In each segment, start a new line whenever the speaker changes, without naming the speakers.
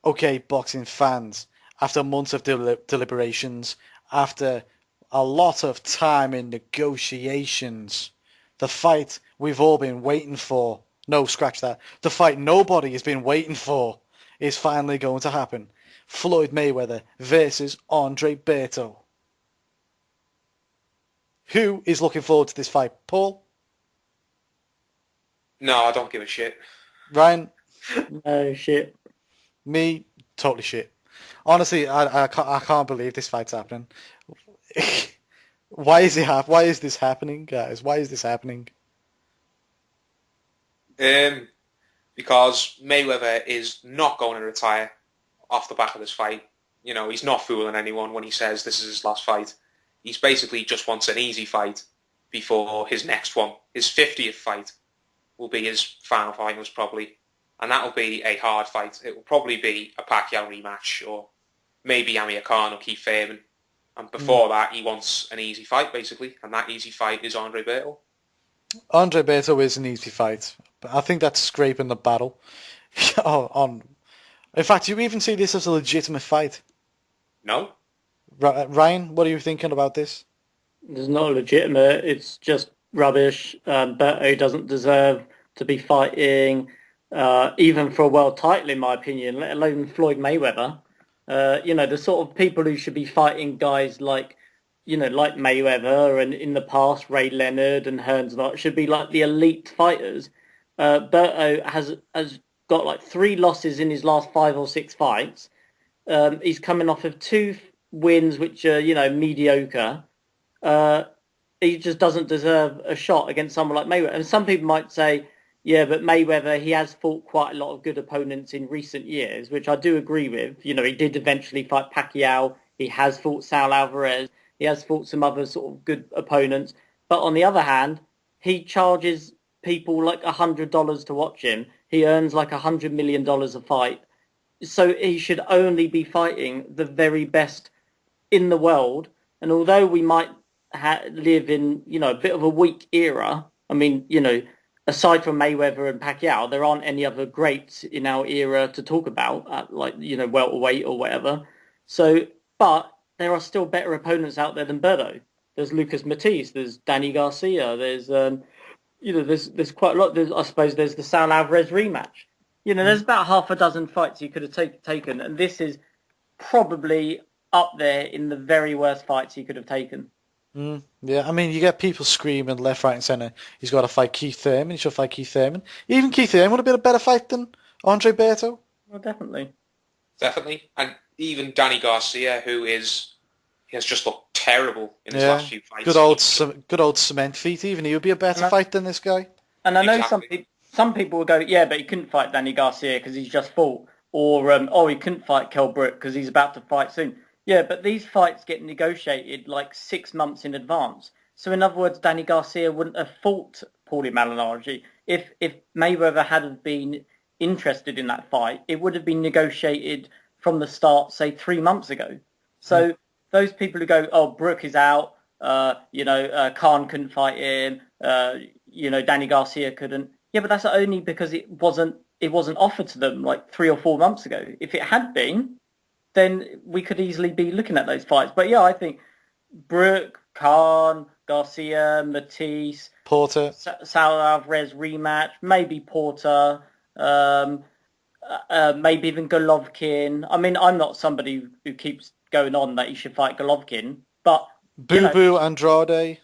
okay, boxing fans, after months of deliberations, after a lot of time in negotiations, the fight we've all been waiting for, no, scratch that, the fight nobody has been waiting for is finally going to happen. Floyd Mayweather versus Andre Berto. Who is looking forward to this fight? Paul?
No, I don't give a shit.
Ryan?
No shit.
Me? Totally shit. Honestly, I can't believe this fight's happening. Why is this happening, guys? Why is this happening?
Um, because Mayweather is not going to retire off the back of this fight. You know, he's not fooling anyone when he says this is his last fight. He's basically just wants an easy fight before his next one. His 50th fight will be his final fight, most probably. And that'll be a hard fight. It will probably be a Pacquiao rematch or maybe Amir Khan or Keith Thurman. And before that, he wants an easy fight, basically. And that easy fight is Andre Berto.
Andre Berto is an easy fight, but I think that's scraping the battle. In fact, you even see this as a legitimate fight.
No?
Ryan, what are you thinking about this?
It's not legitimate. It's just rubbish. Berto doesn't deserve to be fighting, even for a world title, in my opinion, let alone Floyd Mayweather. The sort of people who should be fighting guys like, like Mayweather and in the past Ray Leonard and Hearns and that should be like the elite fighters. Berto has got like 3 losses in his last 5 or 6 fights. He's coming off of 2 wins, which are, mediocre. He just doesn't deserve a shot against someone like Mayweather. And some people might say, yeah, but Mayweather, he has fought quite a lot of good opponents in recent years, which I do agree with. He did eventually fight Pacquiao. He has fought Saul Alvarez. He has fought some other sort of good opponents. But on the other hand, he charges people like $100 to watch him. He earns like $100 million a fight. So he should only be fighting the very best in the world. And although we might live in, a bit of a weak era, I mean, aside from Mayweather and Pacquiao, there aren't any other greats in our era to talk about at welterweight or whatever. So, but there are still better opponents out there than Berto. There's Lucas Matisse, there's Danny Garcia, there's there's quite a lot. I suppose there's the Saul Alvarez rematch. There's about half a dozen fights you could have taken, and this is probably up there in the very worst fights he could have taken.
Yeah, I mean, you get people screaming left, right, and centre. He's got to fight Keith Thurman. He should fight Keith Thurman. Even Keith Thurman would have been a better fight than Andre Berto.
Well, definitely.
Definitely. And even Danny Garcia, he has just looked terrible in his last few fights.
Good old cement feet. Even he would be a better fight than this guy.
And I know some people will go, yeah, but he couldn't fight Danny Garcia because he's just fought. Or, he couldn't fight Kell Brook because he's about to fight soon. Yeah, but these fights get negotiated like 6 months in advance. So in other words, Danny Garcia wouldn't have fought Paulie Malignaggi. If Mayweather had been interested in that fight, it would have been negotiated from the start, say 3 months ago. So those people who go, oh, Brook is out, Khan couldn't fight him, Danny Garcia couldn't. Yeah, but that's only because it wasn't offered to them like 3 or 4 months ago. If it had been, then we could easily be looking at those fights. But yeah, I think Brook, Khan, Garcia, Matisse,
Porter,
Saul Alvarez rematch, maybe Porter, maybe even Golovkin. I mean, I'm not somebody who keeps going on that he should fight Golovkin, but
Boo Boo Andrade.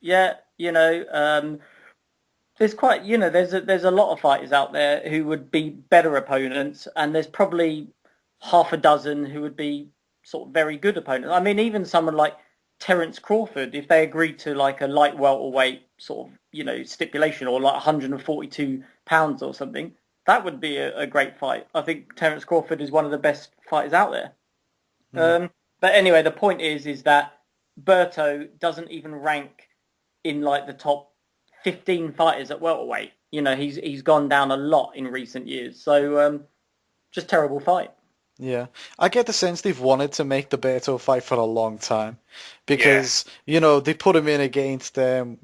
Yeah, there's quite, there's a lot of fighters out there who would be better opponents, and there's probably half a dozen who would be sort of very good opponents. I mean, even someone like Terence Crawford, if they agreed to like a light welterweight sort of, stipulation or like 142 pounds or something, that would be a great fight. I think Terence Crawford is one of the best fighters out there. But anyway, the point is that Berto doesn't even rank in like the top 15 fighters at welterweight. He's gone down a lot in recent years. So just terrible fight.
Yeah, I get the sense they've wanted to make the Berto fight for a long time because, they put him in against, Victor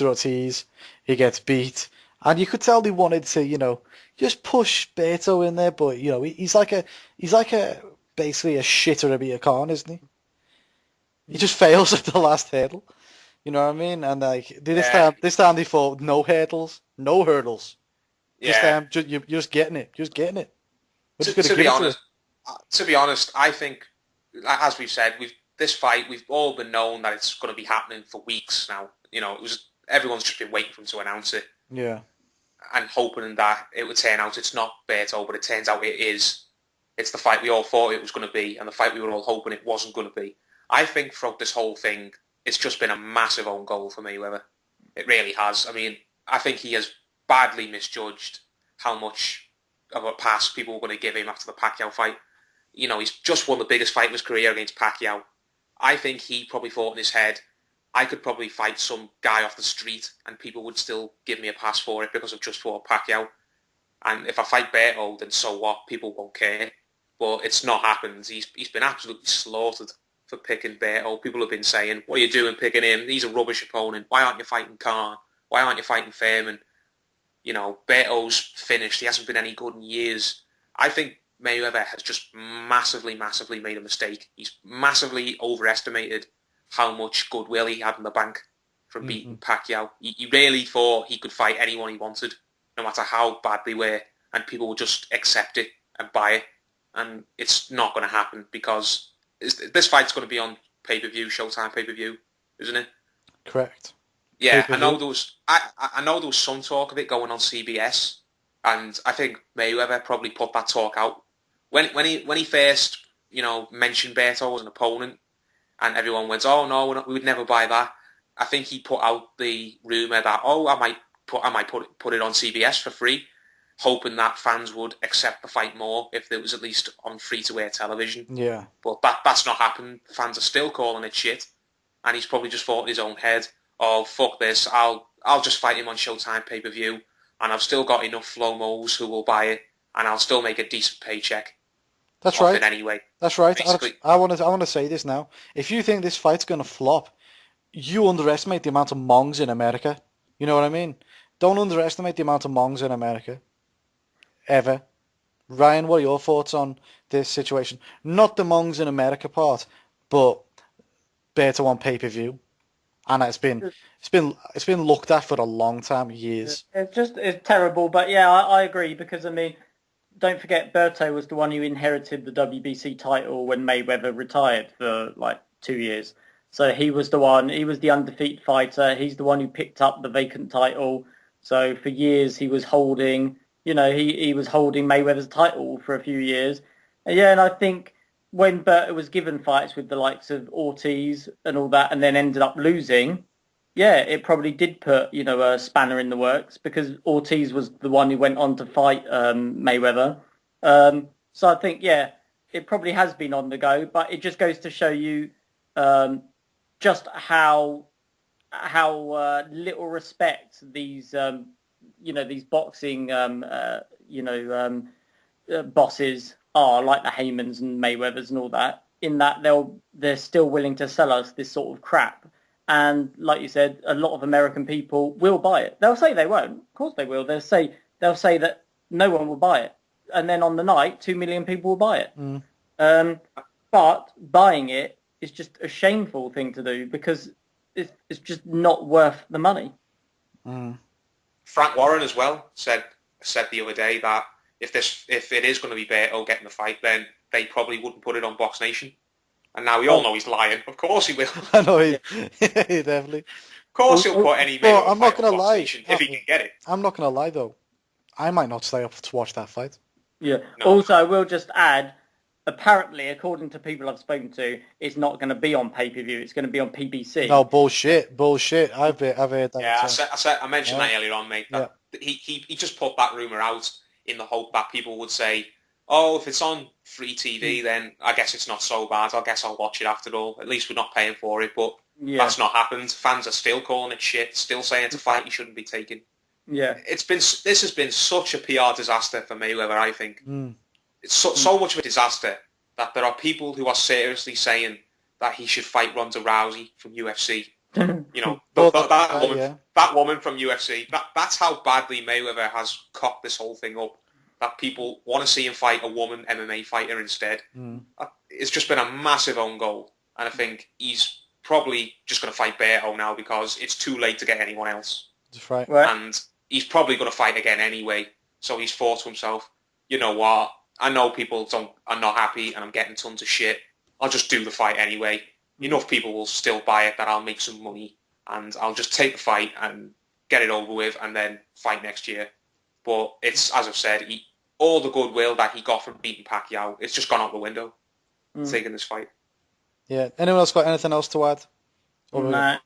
Ortiz. He gets beat. And you could tell they wanted to, just push Berto in there, but he's like a basically a shitter Abir Khan, isn't he? He just fails at the last hurdle. You know what I mean? And like this time they thought no hurdles, no hurdles. This time you're just getting it, just getting it.
To be honest, I think, as we've said, this fight we've all been known that it's going to be happening for weeks now. Everyone's just been waiting for him to announce it.
Yeah.
And hoping that it would turn out it's not Berto, but it turns out it is. It's the fight we all thought it was going to be, and the fight we were all hoping it wasn't going to be. I think throughout this whole thing, it's just been a massive own goal for Mayweather. It really has. I mean, I think he has badly misjudged how much of a pass people were going to give him after the Pacquiao fight. He's just won the biggest fight of his career against Pacquiao. I think he probably thought in his head, I could probably fight some guy off the street and people would still give me a pass for it because I've just fought Pacquiao. And if I fight Berto, then so what? People won't care. But it's not happened. He's been absolutely slaughtered for picking Berto. People have been saying, what are you doing picking him? He's a rubbish opponent. Why aren't you fighting Khan? Why aren't you fighting Fairman? Berto's finished. He hasn't been any good in years. I think Mayweather has just massively, massively made a mistake. He's massively overestimated how much goodwill he had in the bank from beating Pacquiao. He really thought he could fight anyone he wanted, no matter how bad they were, and people would just accept it and buy it. And it's not going to happen because this fight's going to be on pay-per-view, Showtime pay-per-view, isn't it?
Correct.
Yeah, I know there was some talk of it going on CBS, and I think Mayweather probably put that talk out when he first mentioned Berto as an opponent, and everyone went, "Oh no, we would never buy that." I think he put out the rumor that I might put it on CBS for free, hoping that fans would accept the fight more if it was at least on free-to-air television.
Yeah,
but that's not happened. Fans are still calling it shit, and he's probably just thought in his own head, "Oh fuck this! I'll just fight him on Showtime pay-per-view, and I've still got enough Flomos who will buy it, and I'll still make a decent paycheck."
That's right.
Anyway,
that's right. I want to say this now. If you think this fight's going to flop, you underestimate the amount of Mongs in America. You know what I mean? Don't underestimate the amount of Mongs in America. Ever. Ryan, what are your thoughts on this situation? Not the Mongs in America part, but Berto on pay-per-view. And it's been looked at for a long time, years.
It's terrible, but yeah, I agree because I mean, don't forget Berto was the one who inherited the WBC title when Mayweather retired for like 2 years. So he was the undefeated fighter. He's the one who picked up the vacant title. So for years he was holding, he was holding Mayweather's title for a few years. And I think when Berto was given fights with the likes of Ortiz and all that and then ended up losing, yeah, it probably did put, a spanner in the works because Ortiz was the one who went on to fight Mayweather. So I think, yeah, it probably has been on the go, but it just goes to show you just how little respect these these boxing bosses are, like the Heymans and Mayweathers and all that, in that they're still willing to sell us this sort of crap. And like you said, a lot of American people will buy it. They'll say they won't. Of course they will. They'll say that no one will buy it. And then on the night, 2 million people will buy it. But buying it is just a shameful thing to do because it's just not worth the money.
Frank Warren as well said the other day that if it is going to be Berto getting the fight, then they probably wouldn't put it on Box Nation. And now we all know he's lying. Of course he will.
I know he definitely.
Of course he'll put any Mayweather
I'm not
fight on
gonna
Box
lie.
Nation if he can get it.
I'm not going to lie though. I might not stay up to watch that fight.
Yeah. No. Also, I will just add, apparently, according to people I've spoken to, it's not going to be on pay-per-view. It's going to be on PBC.
No, bullshit. I've heard that.
Yeah, I mentioned that earlier on, mate. That he just put that rumour out in the hope that people would say, oh, if it's on free TV, then I guess it's not so bad. I guess I'll watch it after all. At least we're not paying for it, but that's not happened. Fans are still calling it shit, still saying it's a fight you shouldn't be taking.
Yeah.
This has been such a PR disaster for Mayweather, I think. It's so much of a disaster that there are people who are seriously saying that he should fight Ronda Rousey from UFC You know,
Well, yeah.
that woman from UFC. That's how badly Mayweather has cocked this whole thing up. That people want to see him fight a woman MMA fighter instead.
Mm.
It's just been a massive own goal, and I think he's probably just going to fight Berto now because it's too late to get anyone else.
That's right.
And he's probably going to fight again anyway. So he's thought to himself, you know what? I know people are not happy, and I'm getting tons of shit. I'll just do the fight anyway. Enough people will still buy it that I'll make some money, and I'll just take the fight and get it over with, and then fight next year. But it's, as I've said, all the goodwill that he got from beating Pacquiao, it's just gone out the window, taking this fight.
Yeah. Anyone else got anything else to add?
No.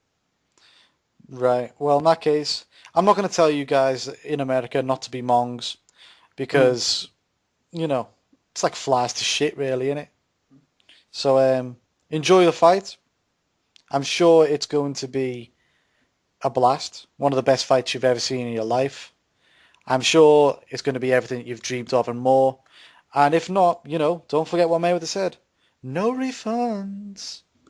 Right. Well, in that case, I'm not going to tell you guys in America not to be mongs because, you know, it's like flies to shit, really, isn't it? So enjoy the fight. I'm sure it's going to be a blast. One of the best fights you've ever seen in your life. I'm sure it's going to be everything that you've dreamed of and more. And if not, you know, don't forget what Mayweather said. No refunds.